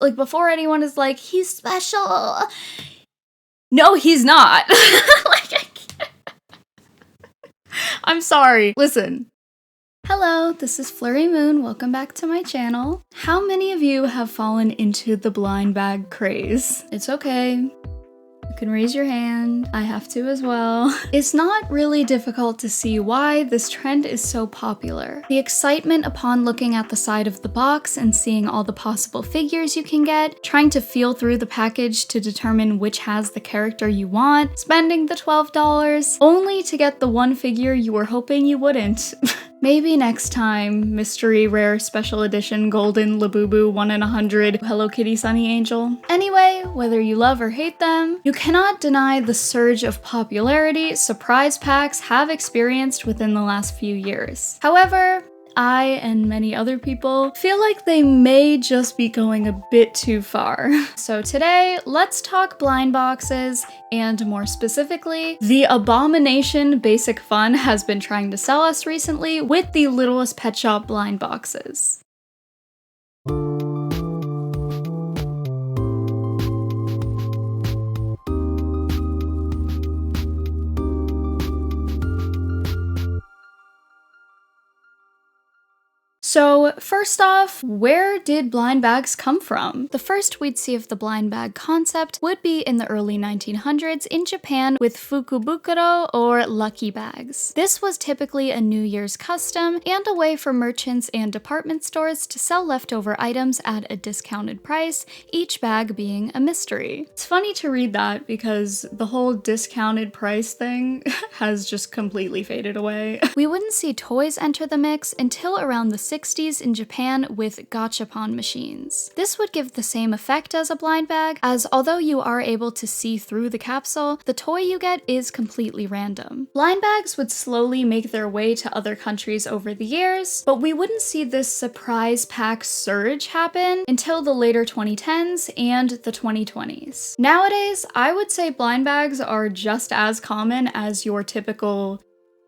Like, before anyone is like, he's special. No, he's not. Like, I can't. I'm sorry. Listen. Hello, this is Flurry Moon. Welcome back to my channel. How many of you have fallen into the blind bag craze? It's okay. You can raise your hand. I have to as well. It's not really difficult to see why this trend is so popular. The excitement upon looking at the side of the box and seeing all the possible figures you can get, trying to feel through the package to determine which has the character you want, spending the $12, only to get the one figure you were hoping you wouldn't. Maybe next time, mystery rare special edition golden Labubu 1 in 100 Hello Kitty Sunny Angel. Anyway, whether you love or hate them, you cannot deny the surge of popularity surprise packs have experienced within the last few years. However, I and many other people feel like they may just be going a bit too far. So today, let's talk blind boxes, and more specifically, the abomination Basic Fun has been trying to sell us recently with the Littlest Pet Shop blind boxes. So first off, where did blind bags come from? The first we'd see of the blind bag concept would be in the early 1900s in Japan with fukubukuro or lucky bags. This was typically a New Year's custom and a way for merchants and department stores to sell leftover items at a discounted price, each bag being a mystery. It's funny to read that because the whole discounted price thing has just completely faded away. We wouldn't see toys enter the mix until around the 60s in Japan with gachapon machines. This would give the same effect as a blind bag, as although you are able to see through the capsule, the toy you get is completely random. Blind bags would slowly make their way to other countries over the years, but we wouldn't see this surprise pack surge happen until the later 2010s and the 2020s. Nowadays, I would say blind bags are just as common as your typical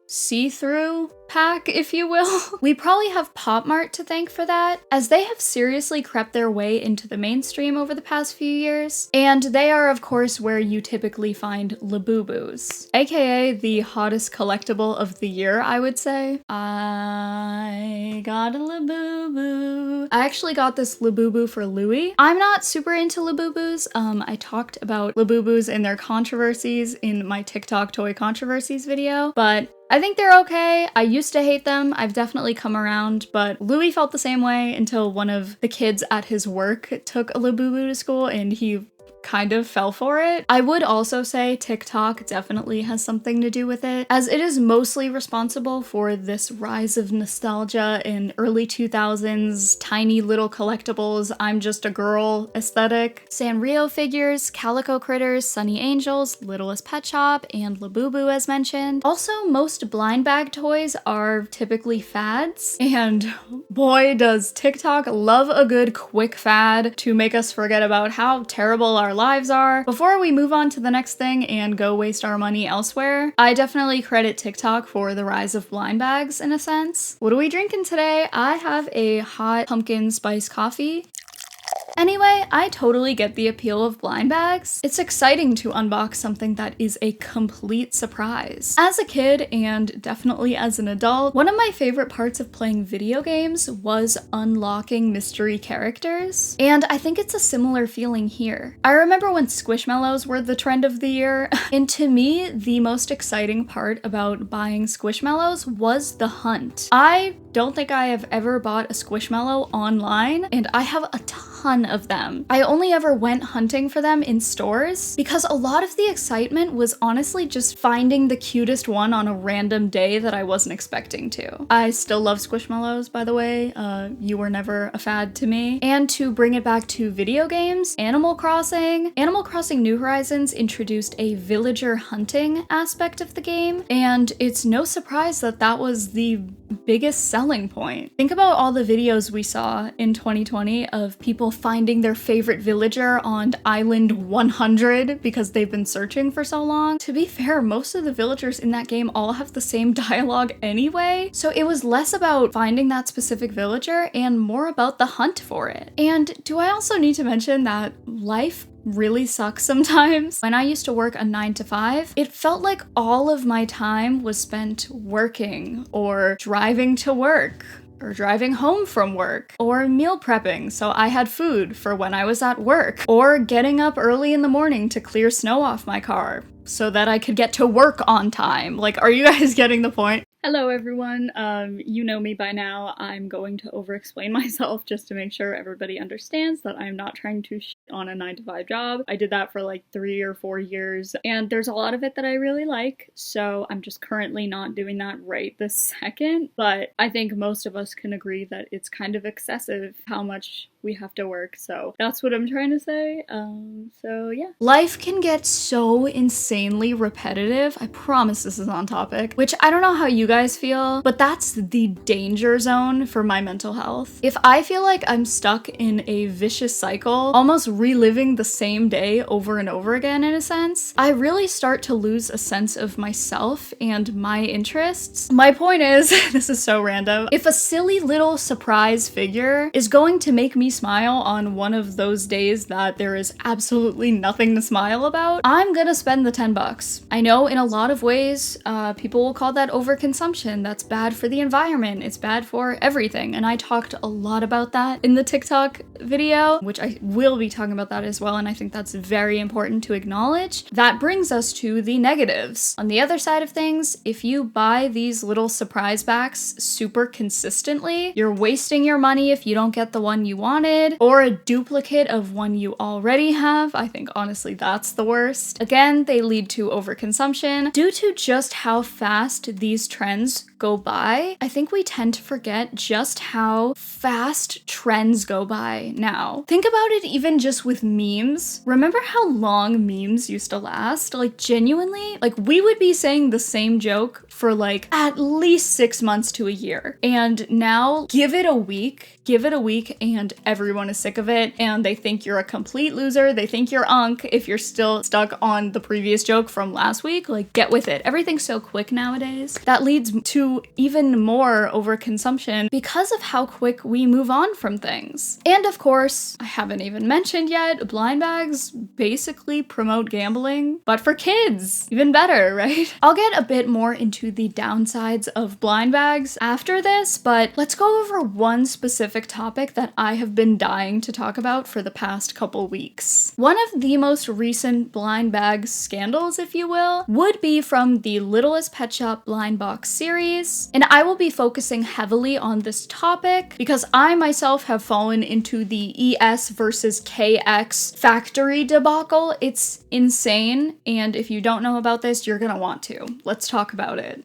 see-through pack, if you will. We probably have Pop Mart to thank for that, as they have seriously crept their way into the mainstream over the past few years, and they are of course where you typically find Labubus, aka the hottest collectible of the year, I would say. I got a Labubu. I actually got this Labubu for Louis. I'm not super into Labubus. I talked about Labubus and their controversies in my TikTok toy controversies video, but I think they're okay. I used to hate them. I've definitely come around, but Louis felt the same way until one of the kids at his work took a Labubu to school and he kind of fell for it. I would also say TikTok definitely has something to do with it, as it is mostly responsible for this rise of nostalgia in early 2000s, tiny little collectibles, I'm just a girl aesthetic. Sanrio figures, Calico Critters, Sunny Angels, Littlest Pet Shop, and Labubu as mentioned. Also, most blind bag toys are typically fads, and boy does TikTok love a good quick fad to make us forget about how terrible our lives are. Before we move on to the next thing and go waste our money elsewhere, I definitely credit TikTok for the rise of blind bags in a sense. What are we drinking today? I have a hot pumpkin spice coffee. Anyway, I totally get the appeal of blind bags. It's exciting to unbox something that is a complete surprise. As a kid, and definitely as an adult, one of my favorite parts of playing video games was unlocking mystery characters, and I think it's a similar feeling here. I remember when Squishmallows were the trend of the year, and to me, the most exciting part about buying Squishmallows was the hunt. I don't think I have ever bought a Squishmallow online, and I have a ton of them. I only ever went hunting for them in stores because a lot of the excitement was honestly just finding the cutest one on a random day that I wasn't expecting to. I still love Squishmallows, by the way. You were never a fad to me. And to bring it back to video games, Animal Crossing New Horizons introduced a villager hunting aspect of the game, and it's no surprise that that was the biggest selling point. Think about all the videos we saw in 2020 of people people finding their favorite villager on Island 100 because they've been searching for so long. To be fair, most of the villagers in that game all have the same dialogue anyway, so it was less about finding that specific villager and more about the hunt for it. And do I also need to mention that life really sucks sometimes? When I used to work a 9 to 5, it felt like all of my time was spent working or driving to work or driving home from work, or meal prepping so I had food for when I was at work, or getting up early in the morning to clear snow off my car so that I could get to work on time. Like, are you guys getting the point? Hello everyone, you know me by now. I'm going to over-explain myself just to make sure everybody understands that I'm not trying to shit on a 9 to 5 job. I did that for like 3 or 4 years, and there's a lot of it that I really like, so I'm just currently not doing that right this second, but I think most of us can agree that it's kind of excessive how much we have to work, so that's what I'm trying to say. So yeah. Life can get so insanely repetitive. I promise this is on topic, which I don't know how you guys feel, but that's the danger zone for my mental health. If I feel like I'm stuck in a vicious cycle, almost reliving the same day over and over again in a sense, I really start to lose a sense of myself and my interests. My point is, this is so random, if a silly little surprise figure is going to make me smile on one of those days that there is absolutely nothing to smile about, I'm gonna spend the 10 bucks. I know in a lot of ways, people will call that overconsumption. That's bad for the environment. It's bad for everything. And I talked a lot about that in the TikTok video, which I will be talking about that as well. And I think that's very important to acknowledge. That brings us to the negatives. On the other side of things, if you buy these little surprise packs super consistently, you're wasting your money if you don't get the one you wanted, or a duplicate of one you already have. I think honestly that's the worst. Again, they lead to overconsumption. Due to just how fast these trends go by, I think we tend to forget just how fast trends go by now. Think about it even just with memes. Remember how long memes used to last? Like genuinely, like we would be saying the same joke for like at least 6 months to a year. And now give it a week and everyone is sick of it and they think you're a complete loser. They think you're unk if you're still stuck on the previous joke from last week. Like get with it. Everything's so quick nowadays. That leads to even more overconsumption because of how quick we move on from things. And of course, I haven't even mentioned yet, blind bags basically promote gambling, but for kids. Even better, right? I'll get a bit more into the downsides of blind bags after this, but let's go over one specific topic that I have been dying to talk about for the past couple weeks. One of the most recent blind bag scandals, if you will, would be from the Littlest Pet Shop blind box series, and I will be focusing heavily on this topic because I myself have fallen into the ES versus KX factory debacle. It's insane, and if you don't know about this, you're gonna want to. Let's talk about it.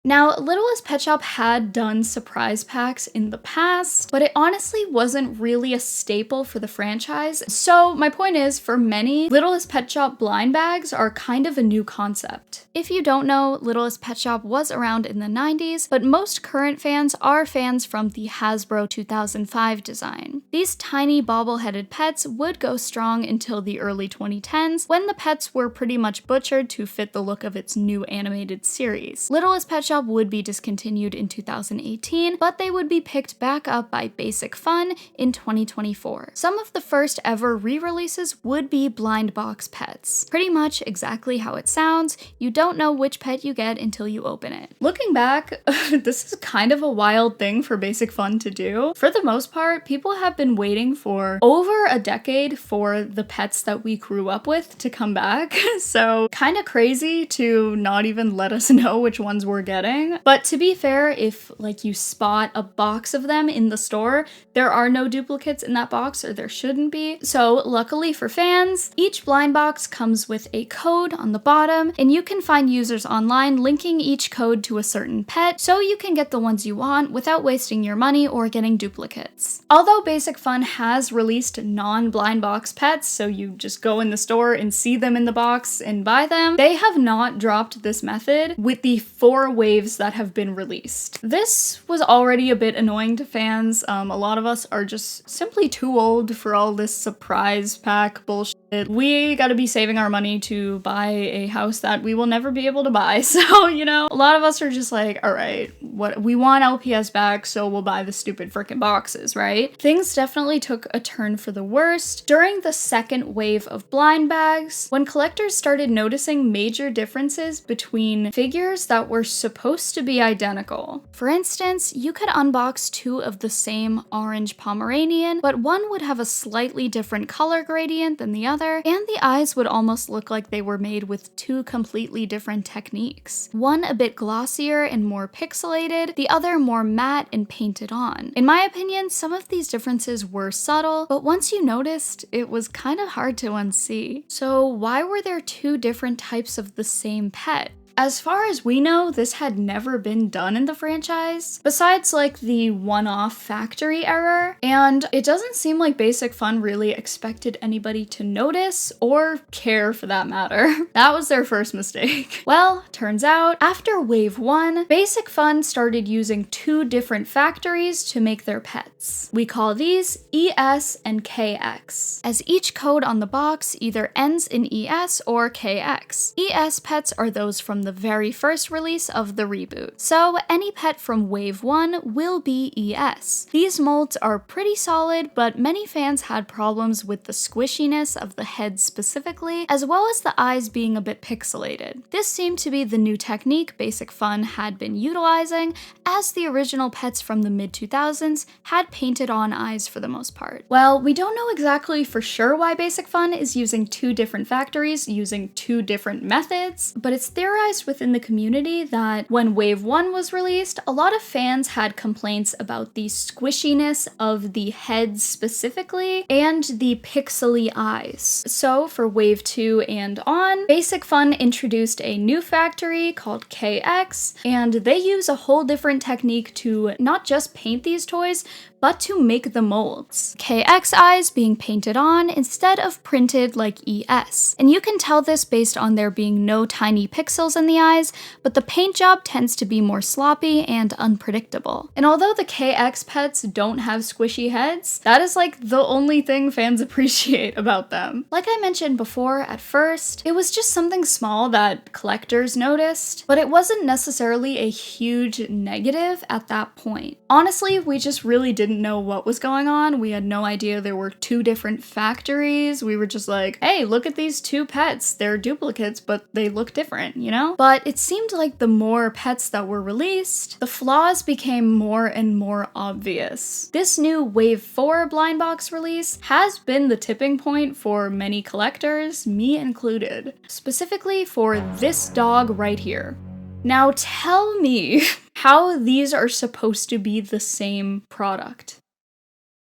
Now, Littlest Pet Shop had done surprise packs in the past, but it honestly wasn't really a staple for the franchise. So my point is, for many, Littlest Pet Shop blind bags are kind of a new concept. If you don't know, Littlest Pet Shop was around in the 90s, but most current fans are fans from the Hasbro 2005 design. These tiny bobble-headed pets would go strong until the early 2010s, when the pets were pretty much butchered to fit the look of its new animated series. Littlest Pet Shop would be discontinued in 2018, but they would be picked back up by Basic Fun in 2024. Some of the first ever re-releases would be blind box pets. Pretty much exactly how it sounds, you don't know which pet you get until you open it. Looking back, this is kind of a wild thing for Basic Fun to do. For the most part, people have been waiting for over a decade for the pets that we grew up with to come back, so kind of crazy to not even let us know which ones we're getting. But to be fair, if like you spot a box of them in the store, there are no duplicates in that box, or there shouldn't be. So luckily for fans, each blind box comes with a code on the bottom, and you can find users online linking each code to a certain pet, so you can get the ones you want without wasting your money or getting duplicates. Although Basic Fun has released non-blind box pets, so you just go in the store and see them in the box and buy them, they have not dropped this method with the 4-way waves that have been released. This was already a bit annoying to fans. A lot of us are just simply too old for all this surprise pack bullshit. We gotta be saving our money to buy a house that we will never be able to buy. So, you know, a lot of us are just like, all right, what we want LPS back, so we'll buy the stupid freaking boxes, right? Things definitely took a turn for the worst during the second wave of blind bags, when collectors started noticing major differences between figures that were supposed to be identical. For instance, you could unbox two of the same orange Pomeranian, but one would have a slightly different color gradient than the other, and the eyes would almost look like they were made with two completely different techniques. One a bit glossier and more pixelated, the other more matte and painted on. In my opinion, some of these differences were subtle, but once you noticed, it was kind of hard to unsee. So why were there two different types of the same pet? As far as we know, this had never been done in the franchise, besides like the one-off factory error, and it doesn't seem like Basic Fun really expected anybody to notice or care for that matter. That was their first mistake. Well, turns out, after Wave 1, Basic Fun started using two different factories to make their pets. We call these ES and KX, as each code on the box either ends in ES or KX. ES pets are those from the very first release of the reboot. So any pet from Wave 1 will be ES. These molds are pretty solid, but many fans had problems with the squishiness of the head specifically, as well as the eyes being a bit pixelated. This seemed to be the new technique Basic Fun had been utilizing, as the original pets from the mid-2000s had painted on eyes for the most part. Well, we don't know exactly for sure why Basic Fun is using two different factories using two different methods, but it's theorized within the community that when Wave 1 was released, a lot of fans had complaints about the squishiness of the heads specifically and the pixely eyes. So for Wave 2 and on, Basic Fun introduced a new factory called KX, and they use a whole different technique to not just paint these toys, but to make the molds. KX eyes being painted on instead of printed like ES. And you can tell this based on there being no tiny pixels in the eyes, but the paint job tends to be more sloppy and unpredictable. And although the KX pets don't have squishy heads, that is like the only thing fans appreciate about them. Like I mentioned before, at first, it was just something small that collectors noticed, but it wasn't necessarily a huge negative at that point. Honestly, we just really didn't know what was going on. We had no idea there were two different factories. We were just like, hey, look at these two pets. They're duplicates, but they look different, you know? But it seemed like the more pets that were released, the flaws became more and more obvious. This new Wave 4 blind box release has been the tipping point for many collectors, me included. Specifically for this dog right here. Now tell me how these are supposed to be the same product.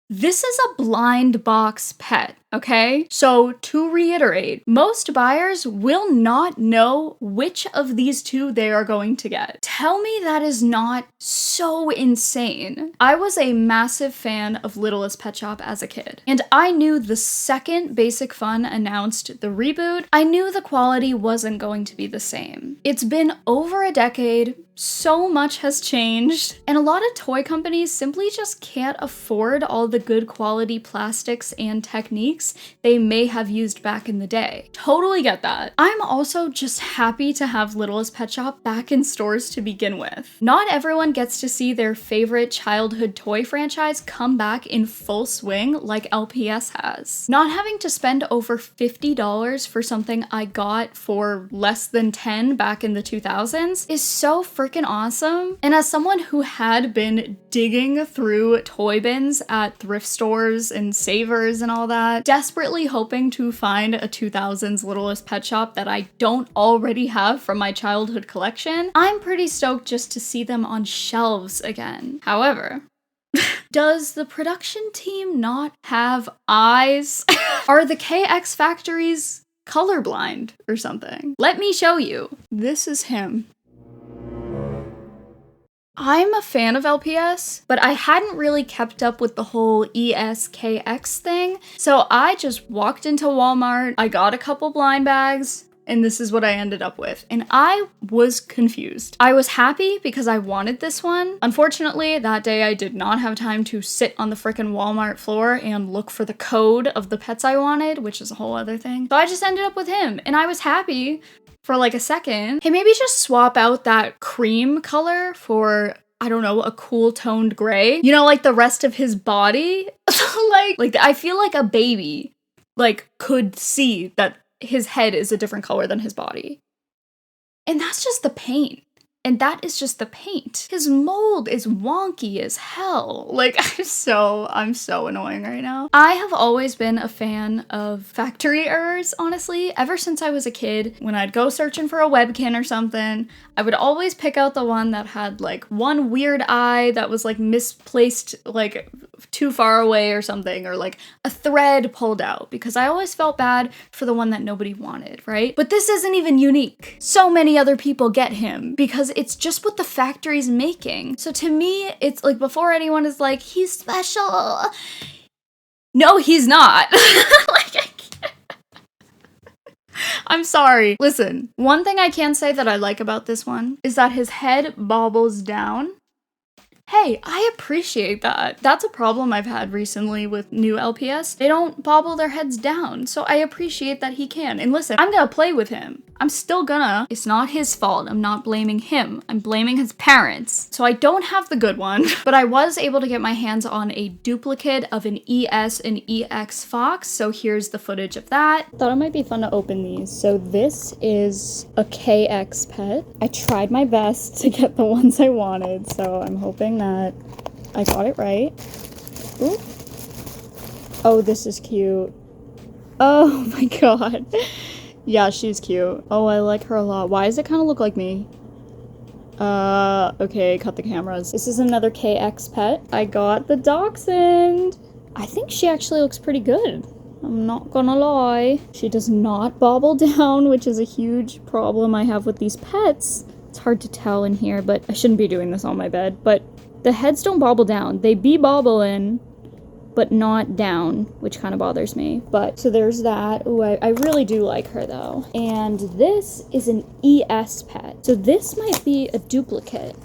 This is a blind box pet, okay? So to reiterate, most buyers will not know which of these two they are going to get. Tell me that is not so insane. I was a massive fan of Littlest Pet Shop as a kid, and I knew the second Basic Fun announced the reboot, I knew the quality wasn't going to be the same. It's been over a decade, so much has changed, and a lot of toy companies simply just can't afford all the good quality plastics and techniques they may have used back in the day. Totally get that. I'm also just happy to have Littlest Pet Shop back in stores to begin with. Not everyone gets to see their favorite childhood toy franchise come back in full swing like LPS has. Not having to spend over $50 for something I got for less than 10 back in the 2000s is so freaking awesome. And as someone who had been digging through toy bins at thrift stores and Savers and all that, desperately hoping to find a 2000s Littlest Pet Shop that I don't already have from my childhood collection, I'm pretty stoked just to see them on shelves again. However, does the production team not have eyes? Are the KX factories colorblind or something? Let me show you. This is him. I'm a fan of LPS, but I hadn't really kept up with the whole ESKX thing, so I just walked into Walmart, I got a couple blind bags, and this is what I ended up with. And I was confused. I was happy because I wanted this one. Unfortunately, that day I did not have time to sit on the frickin' Walmart floor and look for the code of the pets I wanted, which is a whole other thing. So I just ended up with him, and I was happy for like a second. Hey, maybe just swap out that cream color for, I don't know, a cool toned gray. You know, like the rest of his body? like I feel like a baby, like, could see that his head is a different color than his body. And that's just the paint. And that is just the paint. His mold is wonky as hell. Like, I'm so annoying right now. I have always been a fan of factory errors, honestly. Ever since I was a kid, when I'd go searching for a webkin or something, I would always pick out the one that had like one weird eye that was like misplaced, like too far away or something, or like a thread pulled out, because I always felt bad for the one that nobody wanted, right? But this isn't even unique. So many other people get him because it's just what the factory's making. So to me, it's like, before anyone is like, he's special. No, he's not. Like, I can't. I'm sorry. Listen, one thing I can say that I like about this one is that his head bobbles down. Hey, I appreciate that. That's a problem I've had recently with new LPS. They don't bobble their heads down, so I appreciate that he can. And listen, I'm gonna play with him. I'm still gonna. It's not his fault. I'm not blaming him. I'm blaming his parents. So I don't have the good one, but I was able to get my hands on a duplicate of an ES and EX fox, so here's the footage of that. Thought it might be fun to open these. So this is a KX pet. I tried my best to get the ones I wanted, so I'm hoping that I got it right. Ooh. Oh, this is cute. Oh my god. Yeah, she's cute. Oh, I like her a lot. Why does it kind of look like me? Okay, cut the cameras. This is another KX pet. I got the dachshund. I think she actually looks pretty good. I'm not gonna lie. She does not bobble down, which is a huge problem I have with these pets. It's hard to tell in here, but I shouldn't be doing this on my bed. But the heads don't bobble down. They be bobbling, but not down, which kind of bothers me. But, so there's that. Ooh, I really do like her though. And this is an ES pet. So this might be a duplicate.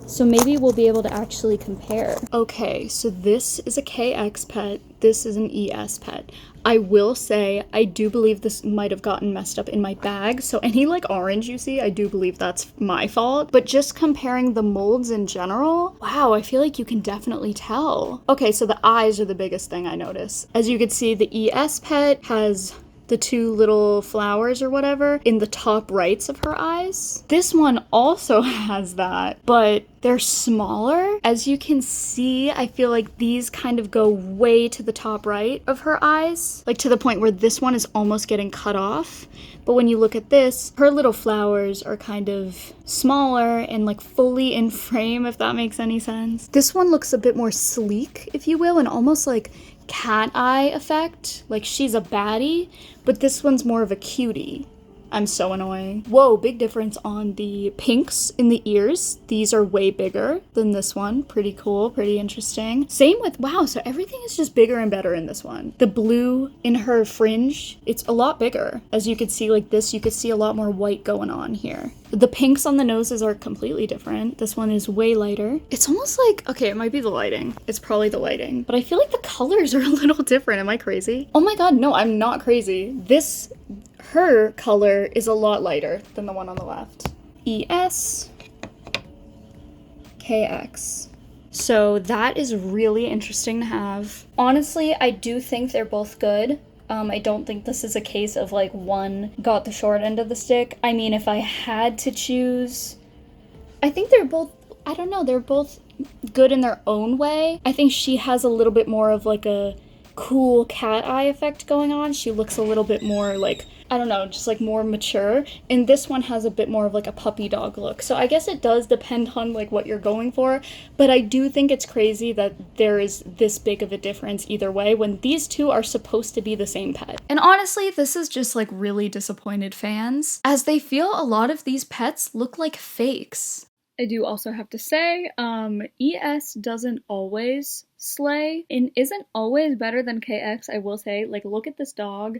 So maybe we'll be able to actually compare. Okay, so this is a KX pet. This is an ES pet. I will say, I do believe this might have gotten messed up in my bag. So any like orange you see, I do believe that's my fault. But just comparing the molds in general, wow, I feel like you can definitely tell. Okay, so the eyes are the biggest thing I notice. As you can see, the ES pet has the two little flowers or whatever in the top rights of her eyes. This one also has that, but they're smaller. As you can see, I feel like these kind of go way to the top right of her eyes, like to the point where this one is almost getting cut off. But when you look at this, her little flowers are kind of smaller and like fully in frame, if that makes any sense. This one looks a bit more sleek, if you will, and almost like cat eye effect, like she's a baddie, but this one's more of a cutie. I'm so annoying. Whoa, big difference on the pinks in the ears. These are way bigger than this one. Pretty cool, pretty interesting. Same with, wow, so everything is just bigger and better in this one. The blue in her fringe, it's a lot bigger. As you could see, like this, you could see a lot more white going on here. The pinks on the noses are completely different. This one is way lighter. It's almost like, okay, it might be the lighting. It's probably the lighting, but I feel like the colors are a little different. Am I crazy? Oh my god, no, I'm not crazy. Her color is a lot lighter than the one on the left. ES, KX. So that is really interesting to have. Honestly, I do think they're both good. I don't think this is a case of like one got the short end of the stick. I mean, if I had to choose, I think they're both, I don't know, they're both good in their own way. I think she has a little bit more of like a cool cat eye effect going on. She looks a little bit more like, I don't know, just like more mature. And this one has a bit more of like a puppy dog look. So I guess it does depend on like what you're going for. But I do think it's crazy that there is this big of a difference either way when these two are supposed to be the same pet. And honestly, this is just like really disappointed fans, as they feel a lot of these pets look like fakes. I do also have to say, ES doesn't always slay and isn't always better than KX, I will say. Like, look at this dog.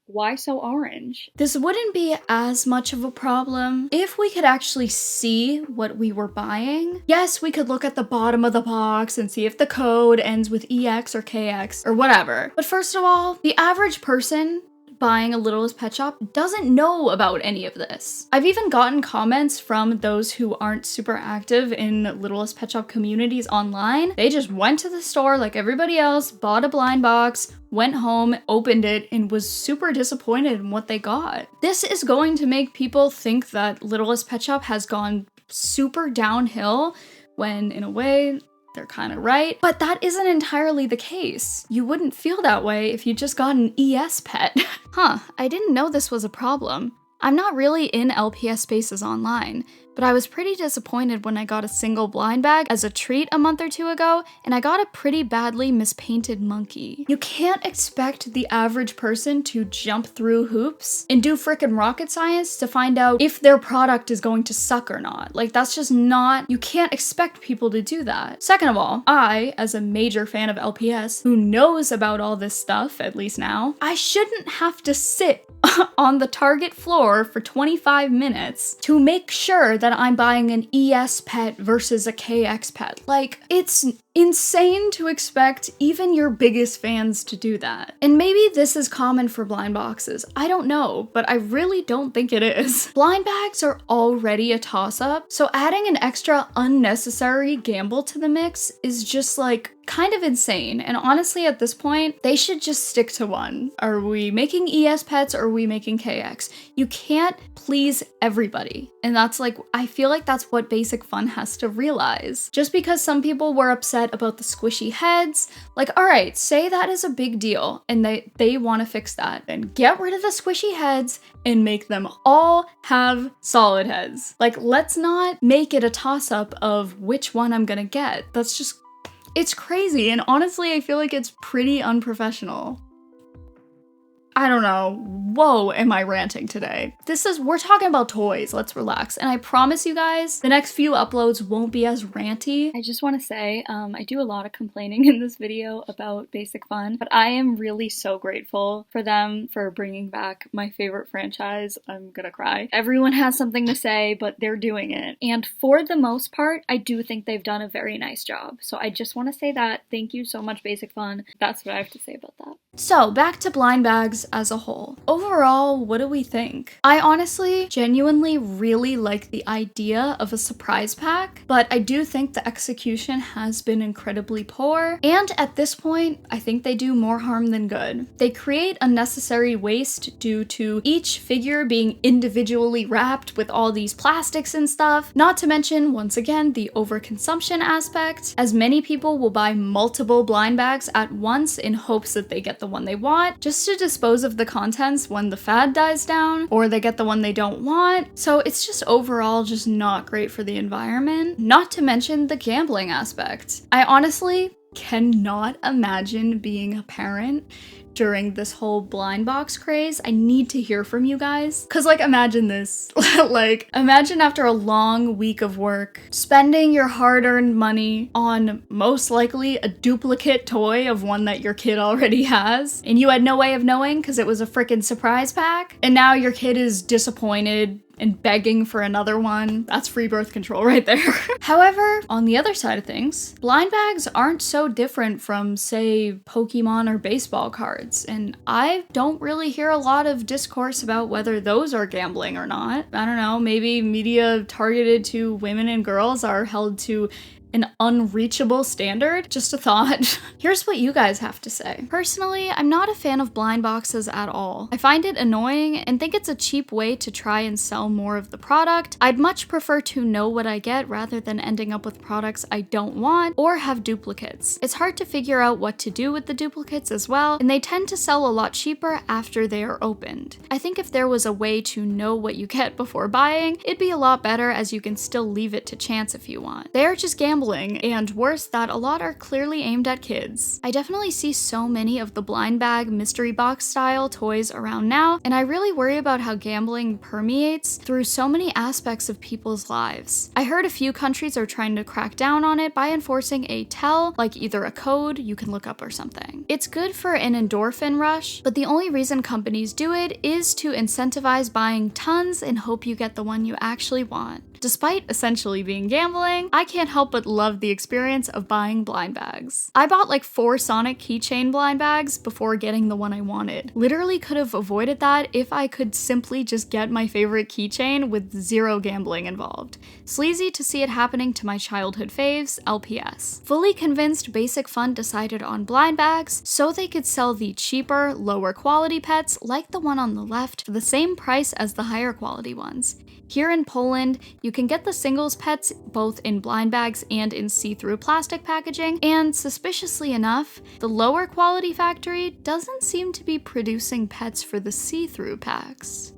why so orange? This wouldn't be as much of a problem if we could actually see what we were buying. Yes, we could look at the bottom of the box and see if the code ends with EX or KX or whatever. But first of all, the average person buying a Littlest Pet Shop doesn't know about any of this. I've even gotten comments from those who aren't super active in Littlest Pet Shop communities online. They just went to the store like everybody else, bought a blind box, went home, opened it, and was super disappointed in what they got. This is going to make people think that Littlest Pet Shop has gone super downhill when, in a way, they're kind of right, but that isn't entirely the case. You wouldn't feel that way if you just got an ES pet. I didn't know this was a problem. I'm not really in LPS spaces online, but I was pretty disappointed when I got a single blind bag as a treat a month or two ago, and I got a pretty badly mispainted monkey. You can't expect the average person to jump through hoops and do frickin' rocket science to find out if their product is going to suck or not. Like, that's just not, you can't expect people to do that. Second of all, I, as a major fan of LPS, who knows about all this stuff, at least now, I shouldn't have to sit on the Target floor for 25 minutes to make sure that I'm buying an ES pet versus a KX pet. Like, it's insane to expect even your biggest fans to do that. And maybe this is common for blind boxes. I don't know, but I really don't think it is. Blind bags are already a toss-up, so adding an extra unnecessary gamble to the mix is just like kind of insane. And honestly, at this point, they should just stick to one. Are we making ES pets or are we making KX? You can't please everybody. And that's like, I feel like that's what Basic Fun has to realize. Just because some people were upset about the squishy heads, like, all right, say that is a big deal and they want to fix that. Then get rid of the squishy heads and make them all have solid heads. Like, let's not make it a toss-up of which one I'm gonna get. That's just, it's crazy, and honestly, I feel like it's pretty unprofessional. I don't know. Whoa, am I ranting today? We're talking about toys, let's relax. And I promise you guys, the next few uploads won't be as ranty. I just want to say, I do a lot of complaining in this video about Basic Fun, but I am really so grateful for them for bringing back my favorite franchise. I'm gonna cry. Everyone has something to say, but they're doing it. And for the most part, I do think they've done a very nice job. So I just want to say that. Thank you so much, Basic Fun. That's what I have to say about that. So back to blind bags as a whole. Overall, what do we think? I honestly, genuinely really like the idea of a surprise pack, but I do think the execution has been incredibly poor, and at this point, I think they do more harm than good. They create unnecessary waste due to each figure being individually wrapped with all these plastics and stuff, not to mention, once again, the overconsumption aspect, as many people will buy multiple blind bags at once in hopes that they get the one they want, just to dispose of the contents when the fad dies down, or they get the one they don't want. So it's just overall just not great for the environment, not to mention the gambling aspect. I honestly cannot imagine being a parent during this whole blind box craze. I need to hear from you guys. Cause like, imagine this. Like, imagine after a long week of work, spending your hard-earned money on most likely a duplicate toy of one that your kid already has, and you had no way of knowing because it was a freaking surprise pack, and now your kid is disappointed and begging for another one. That's free birth control right there. However, on the other side of things, blind bags aren't so different from, say, Pokemon or baseball cards, and I don't really hear a lot of discourse about whether those are gambling or not. I don't know, maybe media targeted to women and girls are held to an unreachable standard? Just a thought. Here's what you guys have to say. Personally, I'm not a fan of blind boxes at all. I find it annoying and think it's a cheap way to try and sell more of the product. I'd much prefer to know what I get rather than ending up with products I don't want or have duplicates. It's hard to figure out what to do with the duplicates as well, and they tend to sell a lot cheaper after they are opened. I think if there was a way to know what you get before buying, it'd be a lot better, as you can still leave it to chance if you want. They are just gambling gambling, and worse, that a lot are clearly aimed at kids. I definitely see so many of the blind bag mystery box style toys around now, and I really worry about how gambling permeates through so many aspects of people's lives. I heard a few countries are trying to crack down on it by enforcing a tell, like either a code you can look up or something. It's good for an endorphin rush, but the only reason companies do it is to incentivize buying tons and hope you get the one you actually want. Despite essentially being gambling, I can't help but love the experience of buying blind bags. I bought like 4 Sonic keychain blind bags before getting the one I wanted. Literally could have avoided that if I could simply just get my favorite keychain with 0 gambling involved. Sleazy to see it happening to my childhood faves, LPS. Fully convinced Basic Fun decided on blind bags so they could sell the cheaper, lower quality pets like the one on the left for the same price as the higher quality ones. Here in Poland, you can get the singles pets both in blind bags and in see-through plastic packaging, and suspiciously enough, the lower quality factory doesn't seem to be producing pets for the see-through packs.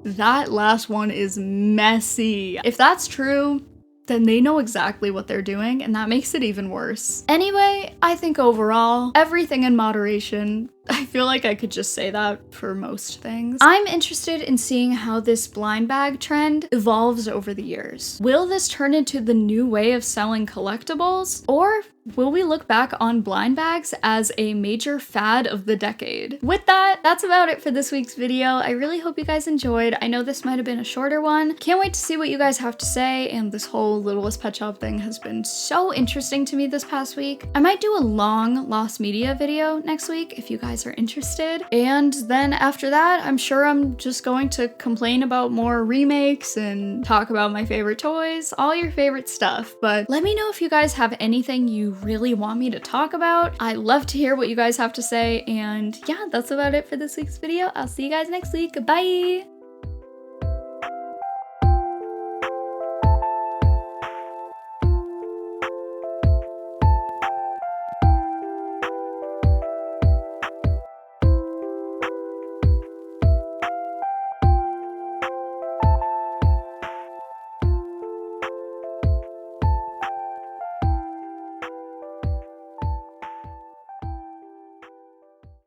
That last one is messy. If that's true, then they know exactly what they're doing, and that makes it even worse. Anyway, I think overall, everything in moderation. I feel like I could just say that for most things. I'm interested in seeing how this blind bag trend evolves over the years. Will this turn into the new way of selling collectibles? Or will we look back on blind bags as a major fad of the decade? With that, that's about it for this week's video. I really hope you guys enjoyed. I know this might have been a shorter one. Can't wait to see what you guys have to say, and this whole Littlest Pet Shop thing has been so interesting to me this past week. I might do a long Lost Media video next week if you guys are interested. And then after that, I'm sure I'm just going to complain about more remakes and talk about my favorite toys, all your favorite stuff. But let me know if you guys have anything you really want me to talk about. I love to hear what you guys have to say. And yeah, that's about it for this week's video. I'll see you guys next week. Bye!